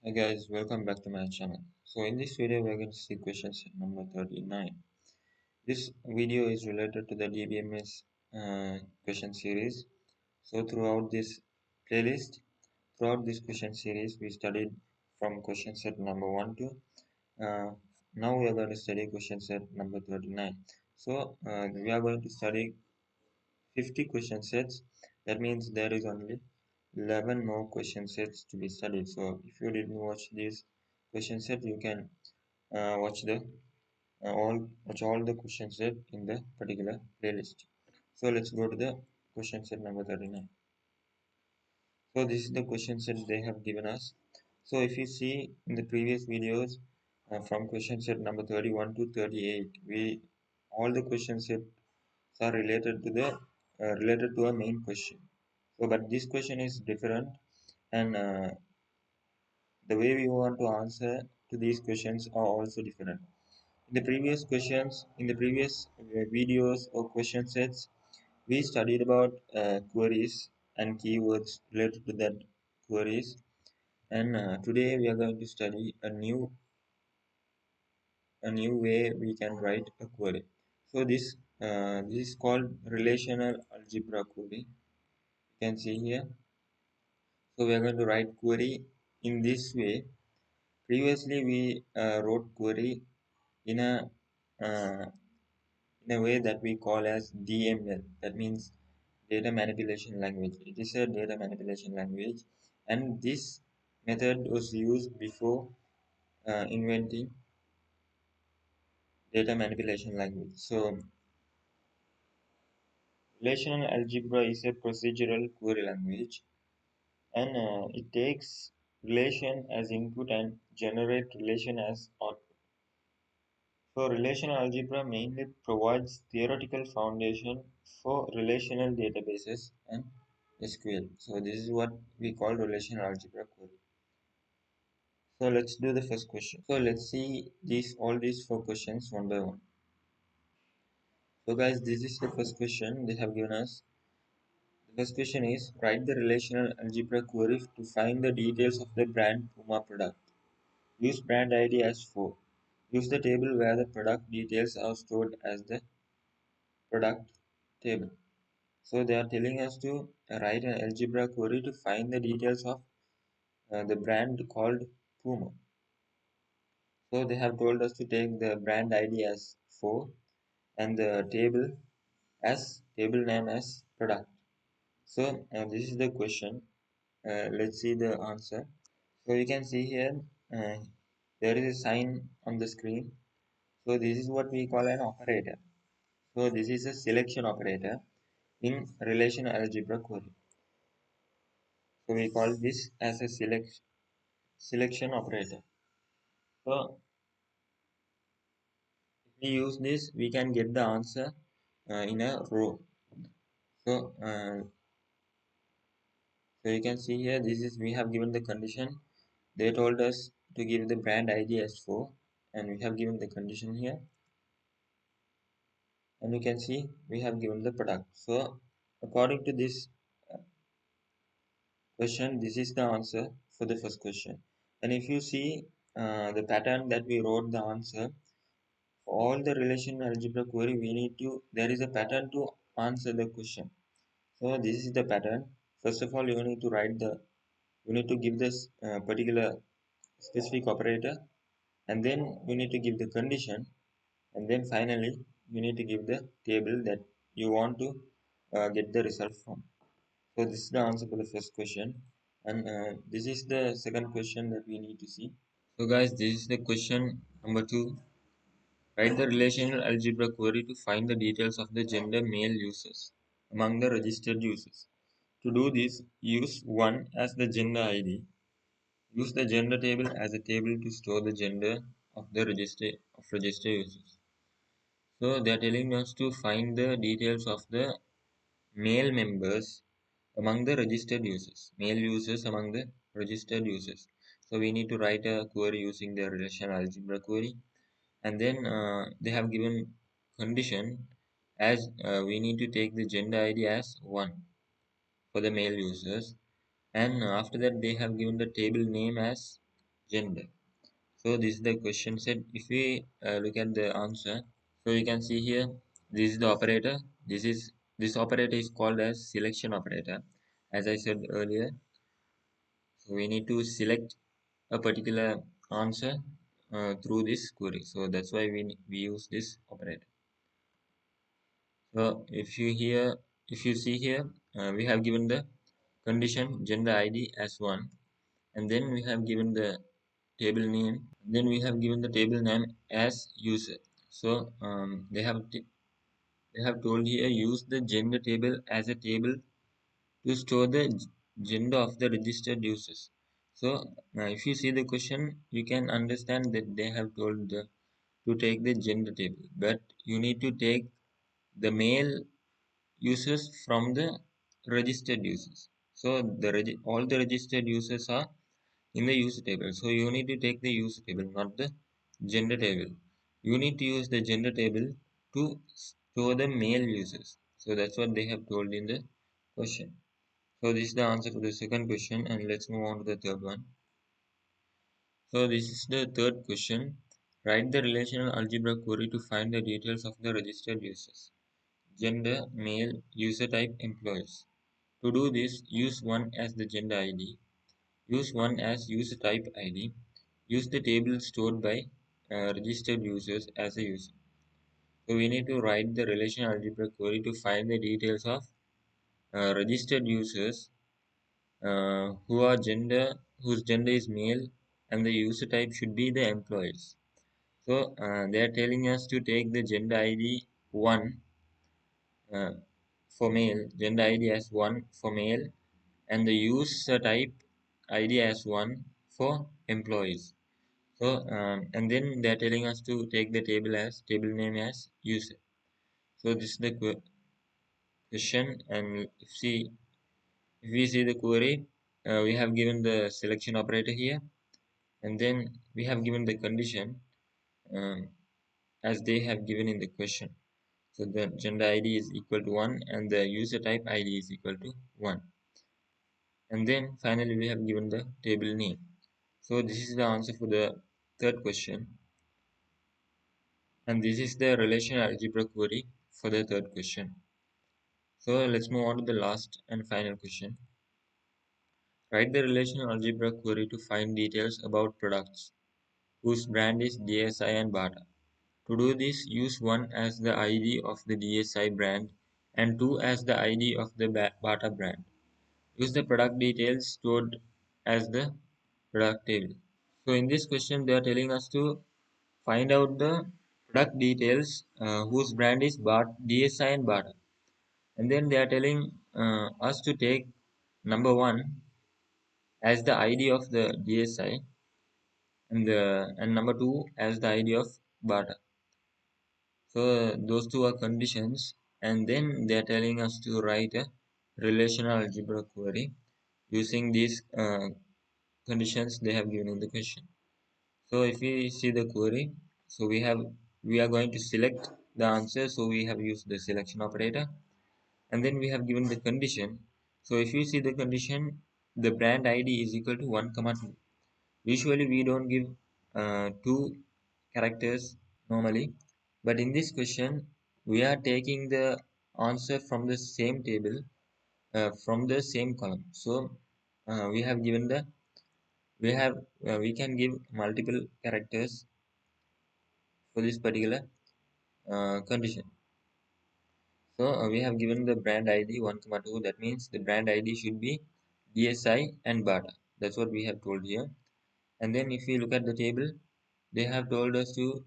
Hey guys, welcome back to my channel. So in this video, we're going to see question set number 39. This video is related to the DBMS question series. So throughout this question series, we studied from question set number 1 to uh, now we are going to study question set number 39. So we are going to study 50 question sets. That means there is only 11 more question sets to be studied. So if you didn't watch this question set, you can watch all the question set in the particular playlist. So let's go to the question set number 39. So this is the question set they have given us. So if you see in the previous videos from question set number 31 to 38, we all the question sets are related to a main question. So but this question is different, and the way we want to answer to these questions are also different. In the previous videos or question sets, we studied about queries and keywords related to that queries, and today we are going to study a new way we can write a query. So this is called relational algebra query. You can see here. So we are going to write query in this way. Previously, we wrote query in uh, in a way that we call as DML. That means data manipulation language. It is a data manipulation language, and this method was used before inventing data manipulation language. So relational algebra is a procedural query language, and it takes relation as input and generate relation as output. So relational algebra mainly provides theoretical foundation for relational databases and SQL. So this is what we call relational algebra query. So let's do the first question. So let's see all these four questions one by one. So guys, this is the first question they have given us. The first question is write the relational algebra query to find the details of the brand Puma product. Use brand ID as 4. Use the table where the product details are stored as the product table. So they are telling us to write an algebra query to find the details of the brand called Puma. So they have told us to take the brand ID as 4 and the table name as product. So this is the question. Let's see the answer. So you can see here there is a sign on the screen. So this is what we call an operator. So this is a selection operator in relational algebra query. So we call this as a selection operator. So if we use this, we can get the answer in a row. So so you can see here, this is we have given the condition. They told us to give the brand ID as 4, and we have given the condition here. And you can see we have given the product. So according to this question, this is the answer for the first question. And if you see the pattern that we wrote the answer, for all the relational algebra query, there is a pattern to answer the question. So this is the pattern. First of all, you need to give this particular specific operator, and then you need to give the condition, and then finally you need to give the table that you want to get the result from. So this is the answer for the first question, and this is the second question that we need to see. So guys, this is the question number 2. Write the relational algebra query to find the details of the gender male users among the registered users. To do this, use 1 as the gender ID. Use the gender table as a table to store the gender of the register users. So they are telling us to find the details of the male members among the registered users. Male users among the registered users. So we need to write a query using the relational algebra query, and then they have given condition as we need to take the gender ID as 1 for the male users, and after that they have given the table name as gender. So this is the question set. If we look at the answer, so you can see here, this is the operator. This operator is called as selection operator, as I said earlier. So we need to select a particular answer through this query. So that's why we use this operator. So if you see here, we have given the condition gender ID as 1, and then we have given the table name. Then we have given the table name as user. So they have told here use the gender table as a table to store the gender of the registered users. So if you see the question, you can understand that they have told to take the gender table, but you need to take the male users from the registered users. So all the registered users are in the user table. So you need to take the user table, not the gender table. You need to use the gender table to store the male users. So that's what they have told in the question. So this is the answer for the second question, and let's move on to the third one. So this is the third question. Write the relational algebra query to find the details of the registered users. Gender, male, user type, employees. To do this, use 1 as the gender ID, use 1 as user type ID, use the table stored by registered users as a user. So we need to write the relational algebra query to find the details of registered users whose gender is male, and the user type should be the employees. So they are telling us to take the gender ID 1 uh, for male, gender ID as 1 for male, and the user type ID as 1 for employees. So and then they are telling us to take the table name as user. So this is the question, and if we see the query, we have given the selection operator here, and then we have given the condition um, as they have given in the question. So the gender ID is equal to 1 and the user type ID is equal to 1. And then finally we have given the table name. So this is the answer for the third question. And this is the relational algebra query for the third question. So let's move on to the last and final question. Write the relational algebra query to find details about products whose brand is DSI and Bata. To do this, use 1 as the ID of the DSI brand and 2 as the ID of the Bata brand. Use the product details stored as the product table. So in this question, they are telling us to find out the product details whose brand is DSI and Bata. And then they are telling us to take number 1 as the ID of the DSI, and number 2 as the ID of Bata. So those two are conditions, and then they are telling us to write a relational algebra query using these conditions they have given in the question. So if we see the query, so we are going to select the answer. So we have used the selection operator, and then we have given the condition. So if you see the condition, the brand ID is equal to 1 comma 2. Usually we don't give two characters normally, but in this question we are taking the answer from the same table, from the same column. So we have given the we can give multiple characters for this particular condition. So we have given the brand ID 1 comma 2. That means the brand ID should be DSI and Bata. That's what we have told here. And then if we look at the table, they have told us to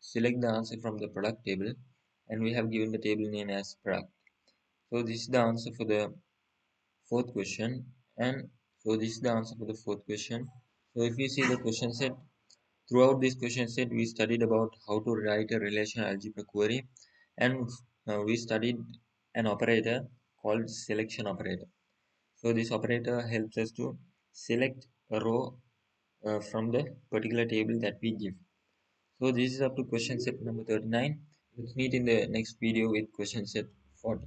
select the answer from the product table, and we have given the table name as product. So this is the answer for the fourth question, and so this is the answer for the fourth question. So if you see the question set, throughout this question set, we studied about how to write a relational algebra query, and we studied an operator called selection operator. So this operator helps us to select a row from the particular table that we give. So this is up to question set number 39. Let's meet in the next video with question set 40.